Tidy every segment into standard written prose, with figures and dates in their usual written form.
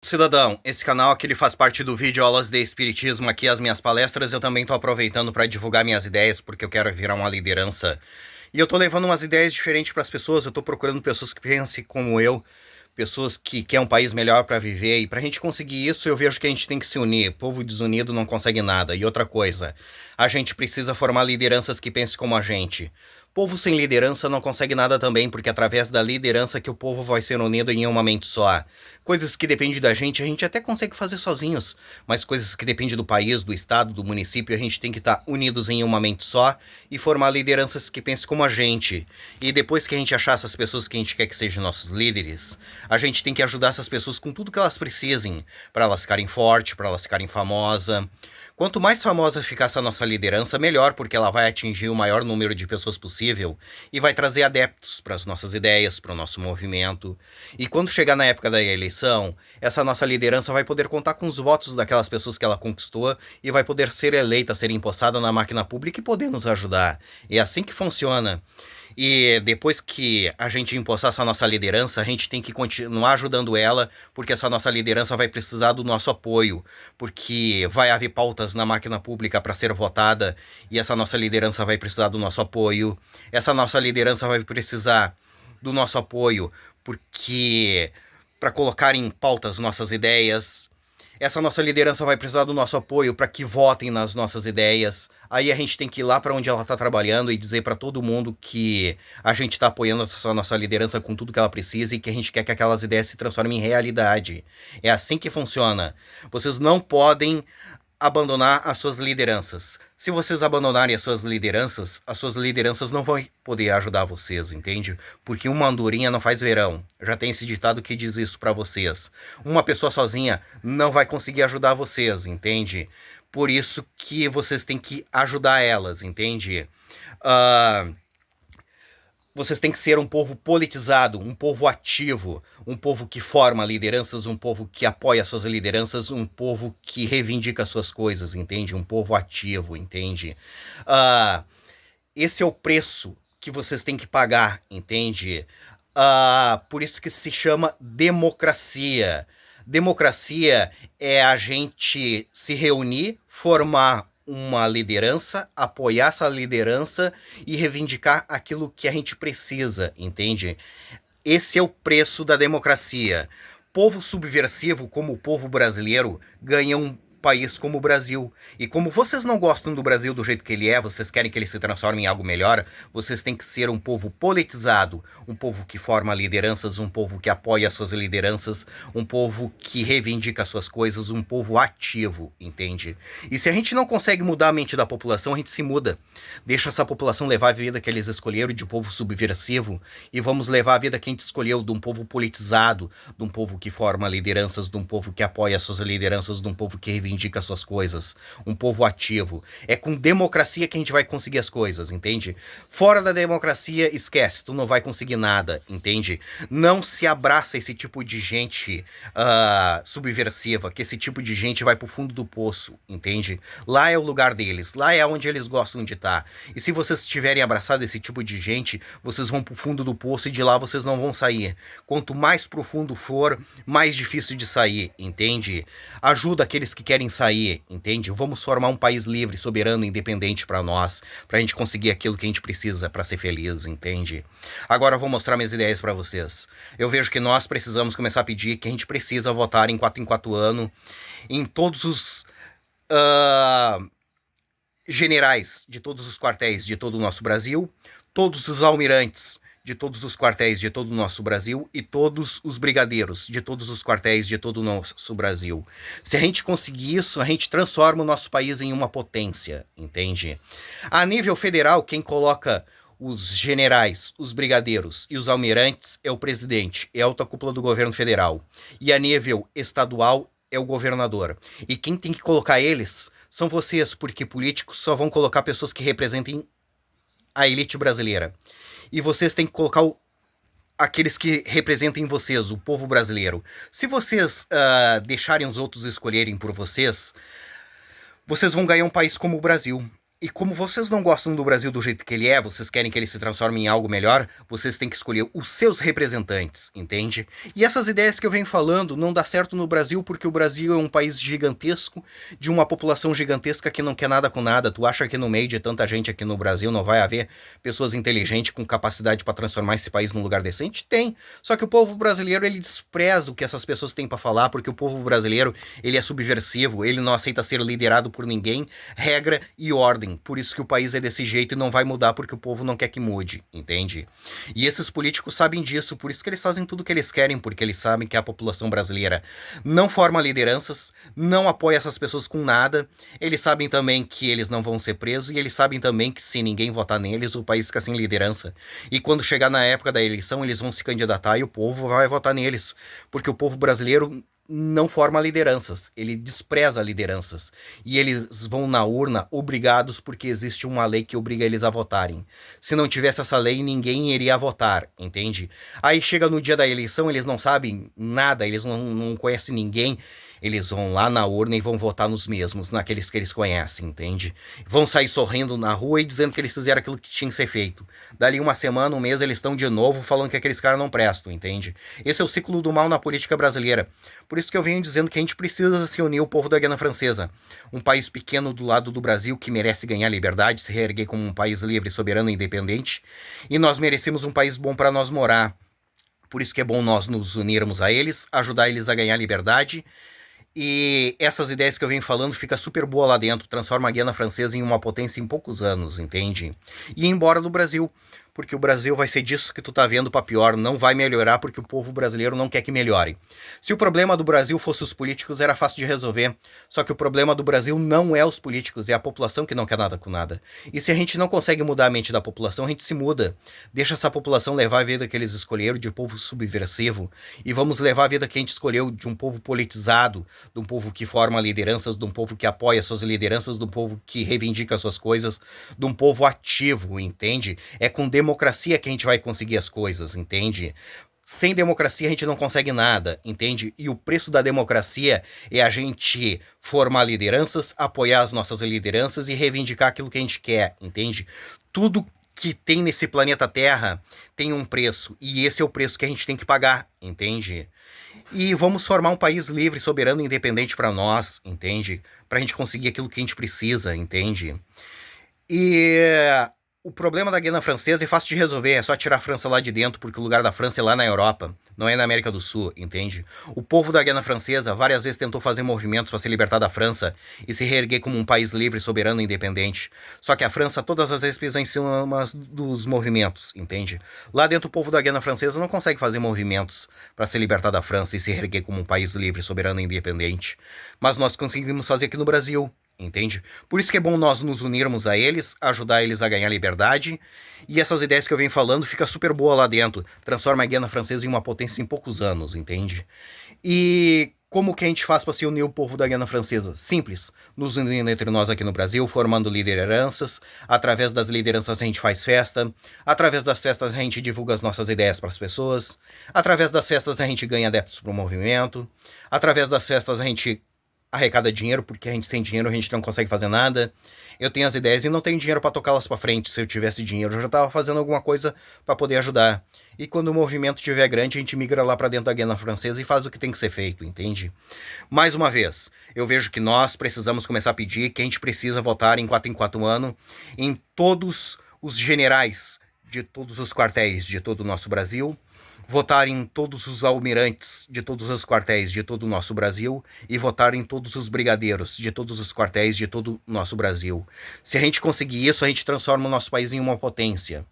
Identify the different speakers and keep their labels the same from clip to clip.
Speaker 1: Cidadão, esse canal aqui ele faz parte do vídeo Aulas de Espiritismo, aqui as minhas palestras, eu também tô aproveitando para divulgar minhas ideias, porque eu quero virar uma liderança. E eu tô levando umas ideias diferentes para as pessoas, eu tô procurando pessoas que pensem como eu, pessoas que querem um país melhor para viver, e pra gente conseguir isso eu vejo que a gente tem que se unir, povo desunido não consegue nada. E outra coisa, a gente precisa formar lideranças que pensem como a gente. Povo sem liderança não consegue nada também, porque é através da liderança que o povo vai ser unido em uma mente só. Coisas que dependem da gente, a gente até consegue fazer sozinhos, mas coisas que dependem do país, do estado, do município, a gente tem que estar unidos em uma mente só e formar lideranças que pensem como a gente. E depois que a gente achar essas pessoas que a gente quer que sejam nossos líderes, a gente tem que ajudar essas pessoas com tudo que elas precisem, para elas ficarem fortes, para elas ficarem famosas. Quanto mais famosa ficar essa nossa liderança, melhor, porque ela vai atingir o maior número de pessoas possível e vai trazer adeptos para as nossas ideias, para o nosso movimento. E quando chegar na época da eleição, essa nossa liderança vai poder contar com os votos daquelas pessoas que ela conquistou e vai poder ser eleita, ser empossada na máquina pública e poder nos ajudar. É assim que funciona. E depois que a gente empossar essa nossa liderança, a gente tem que continuar ajudando ela, porque essa nossa liderança vai precisar do nosso apoio, porque vai haver pautas na máquina pública para ser votada e essa nossa liderança vai precisar do nosso apoio. Essa nossa liderança vai precisar do nosso apoio, porque para colocar em pautas nossas ideias. Essa nossa liderança vai precisar do nosso apoio para que votem nas nossas ideias. Aí a gente tem que ir lá para onde ela está trabalhando e dizer para todo mundo que a gente está apoiando essa nossa liderança com tudo que ela precisa e que a gente quer que aquelas ideias se transformem em realidade. É assim que funciona. Vocês não podem abandonar as suas lideranças. Se vocês abandonarem as suas lideranças não vão poder ajudar vocês, entende? Porque uma andorinha não faz verão. Já tem esse ditado que diz isso pra vocês. Uma pessoa sozinha não vai conseguir ajudar vocês, entende? Por isso que vocês têm que ajudar elas, entende? Uh, Vocês têm que ser um povo politizado, um povo ativo, um povo que forma lideranças, um povo que apoia suas lideranças, um povo que reivindica suas coisas, entende? Um povo ativo, entende? Ah, Esse é o preço que vocês têm que pagar, entende? Por isso que se chama democracia. Democracia é a gente se reunir, formar uma liderança, apoiar essa liderança e reivindicar aquilo que a gente precisa, entende? Esse é o preço da democracia. Povo subversivo como o povo brasileiro ganha um país como o Brasil. E como vocês não gostam do Brasil do jeito que ele é, vocês querem que ele se transforme em algo melhor, vocês têm que ser um povo politizado, um povo que forma lideranças, um povo que apoia suas lideranças, um povo que reivindica suas coisas, um povo ativo, entende? E se a gente não consegue mudar a mente da população, a gente se muda. Deixa essa população levar a vida que eles escolheram de um povo subversivo e vamos levar a vida que a gente escolheu de um povo politizado, de um povo que forma lideranças, de um povo que apoia suas lideranças, de um povo que reivindica suas coisas, um povo ativo. É com democracia que a gente vai conseguir as coisas, entende? Fora da democracia, esquece, tu não vai conseguir nada, entende? Não se abraça esse tipo de gente subversiva, que esse tipo de gente vai pro fundo do poço, entende? Lá é o lugar deles, lá é onde eles gostam de estar. E se vocês tiverem abraçado esse tipo de gente, vocês vão pro fundo do poço e de lá vocês não vão sair. Quanto mais profundo for, mais difícil de sair, entende? Ajuda aqueles que querem sair, entende? Vamos formar um país livre, soberano, independente para nós, pra gente conseguir aquilo que a gente precisa para ser feliz, entende? Agora eu vou mostrar minhas ideias para vocês. Eu vejo que nós precisamos começar a pedir que a gente precisa votar em 4 anos em todos os generais de todos os quartéis de todo o nosso Brasil, todos os almirantes de todos os quartéis de todo o nosso Brasil e todos os brigadeiros de todos os quartéis de todo o nosso Brasil. Se a gente conseguir isso, a gente transforma o nosso país em uma potência, entende? A nível federal, quem coloca os generais, os brigadeiros e os almirantes é o presidente, é a alta cúpula do governo federal. E a nível estadual é o governador. E quem tem que colocar eles são vocês, porque políticos só vão colocar pessoas que representem a elite brasileira. E vocês têm que colocar aqueles que representem vocês, o povo brasileiro. Se vocês deixarem os outros escolherem por vocês, vocês vão ganhar um país como o Brasil. E como vocês não gostam do Brasil do jeito que ele é, vocês querem que ele se transforme em algo melhor, vocês têm que escolher os seus representantes, entende? E essas ideias que eu venho falando não dá certo no Brasil porque o Brasil é um país gigantesco, de uma população gigantesca que não quer nada com nada. Tu acha que no meio de tanta gente aqui no Brasil não vai haver pessoas inteligentes com capacidade para transformar esse país num lugar decente? Tem. Só que o povo brasileiro, ele despreza o que essas pessoas têm para falar, porque o povo brasileiro, ele é subversivo, ele não aceita ser liderado por ninguém, regra e ordem. Por isso que o país é desse jeito e não vai mudar porque o povo não quer que mude, entende? E esses políticos sabem disso, por isso que eles fazem tudo o que eles querem, porque eles sabem que a população brasileira não forma lideranças, não apoia essas pessoas com nada, eles sabem também que eles não vão ser presos e eles sabem também que se ninguém votar neles, o país fica sem liderança. E quando chegar na época da eleição, eles vão se candidatar e o povo vai votar neles, porque o povo brasileiro não forma lideranças, ele despreza lideranças. E eles vão na urna obrigados porque existe uma lei que obriga eles a votarem. Se não tivesse essa lei, ninguém iria votar, entende? Aí chega no dia da eleição, eles não sabem nada, eles não conhecem ninguém. Eles vão lá na urna e vão votar nos mesmos, naqueles que eles conhecem, entende? Vão sair sorrindo na rua e dizendo que eles fizeram aquilo que tinha que ser feito. Dali uma semana, um mês, eles estão de novo falando que aqueles caras não prestam, entende? Esse é o ciclo do mal na política brasileira. Por isso que eu venho dizendo que a gente precisa se unir ao povo da Guiana Francesa. Um país pequeno do lado do Brasil que merece ganhar liberdade, se reerguer como um país livre, soberano e independente. E nós merecemos um país bom para nós morar. Por isso que é bom nós nos unirmos a eles, ajudar eles a ganhar liberdade. E essas ideias que eu venho falando fica super boa lá dentro, transforma a Guiana Francesa em uma potência em poucos anos, entende? E ir embora do Brasil, porque o Brasil vai ser disso que tu tá vendo pra pior, não vai melhorar porque o povo brasileiro não quer que melhore. Se o problema do Brasil fosse os políticos, era fácil de resolver, só que o problema do Brasil não é os políticos, é a população que não quer nada com nada. E se a gente não consegue mudar a mente da população, a gente se muda. Deixa essa população levar a vida que eles escolheram de povo subversivo, e vamos levar a vida que a gente escolheu de um povo politizado, de um povo que forma lideranças, de um povo que apoia suas lideranças, de um povo que reivindica suas coisas, de um povo ativo, entende? É com democracia que a gente vai conseguir as coisas, entende? Sem democracia a gente não consegue nada, entende? E o preço da democracia é a gente formar lideranças, apoiar as nossas lideranças e reivindicar aquilo que a gente quer, entende? Tudo que tem nesse planeta Terra tem um preço, e esse é o preço que a gente tem que pagar, entende? E vamos formar um país livre, soberano e independente para nós, entende? Pra gente conseguir aquilo que a gente precisa, entende? E o problema da Guiana Francesa é fácil de resolver, é só tirar a França lá de dentro, porque o lugar da França é lá na Europa, não é na América do Sul, entende? O povo da Guiana Francesa várias vezes tentou fazer movimentos para se libertar da França e se reerguer como um país livre, soberano e independente. Só que a França todas as vezes pisa em cima dos movimentos, entende? Lá dentro o povo da Guiana Francesa não consegue fazer movimentos para se libertar da França e se reerguer como um país livre, soberano e independente. Mas nós conseguimos fazer aqui no Brasil, entende? Por isso que é bom nós nos unirmos a eles, ajudar eles a ganhar liberdade. E essas ideias que eu venho falando fica super boa lá dentro. Transforma a Guiana Francesa em uma potência em poucos anos, entende? E como que a gente faz para se unir o povo da Guiana Francesa? Simples. Nos unindo entre nós aqui no Brasil, formando lideranças. Através das lideranças a gente faz festa. Através das festas a gente divulga as nossas ideias para as pessoas. Através das festas a gente ganha adeptos para o movimento. Através das festas a gente arrecada dinheiro, porque a gente sem dinheiro a gente não consegue fazer nada. Eu tenho as ideias e não tenho dinheiro para tocá-las para frente. Se eu tivesse dinheiro, eu já estava fazendo alguma coisa para poder ajudar. E quando o movimento estiver grande, a gente migra lá para dentro da Guiana Francesa e faz o que tem que ser feito, entende? Mais uma vez, eu vejo que nós precisamos começar a pedir que a gente precisa votar em 4 anos em todos os generais de todos os quartéis de todo o nosso Brasil, votar em todos os almirantes de todos os quartéis de todo o nosso Brasil e votar em todos os brigadeiros de todos os quartéis de todo o nosso Brasil. Se a gente conseguir isso, a gente transforma o nosso país em uma potência.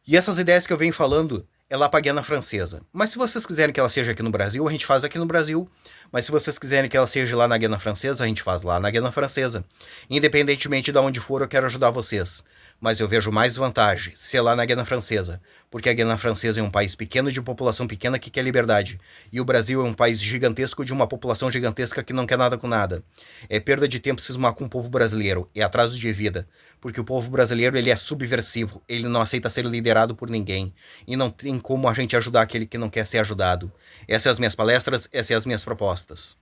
Speaker 1: E essas ideias que eu venho falando é lá para a Guiana Francesa. Mas se vocês quiserem que ela seja aqui no Brasil, a gente faz aqui no Brasil. Mas se vocês quiserem que ela seja lá na Guiana Francesa, a gente faz lá na Guiana Francesa. Independentemente de onde for, eu quero ajudar vocês. Mas eu vejo mais vantagem ser lá na Guiana Francesa, porque a Guiana Francesa é um país pequeno de população pequena que quer liberdade, e o Brasil é um país gigantesco de uma população gigantesca que não quer nada com nada. É perda de tempo cismar com o povo brasileiro, é atraso de vida, porque o povo brasileiro ele é subversivo, ele não aceita ser liderado por ninguém, e não tem como a gente ajudar aquele que não quer ser ajudado. Essas são as minhas palestras, essas são as minhas propostas.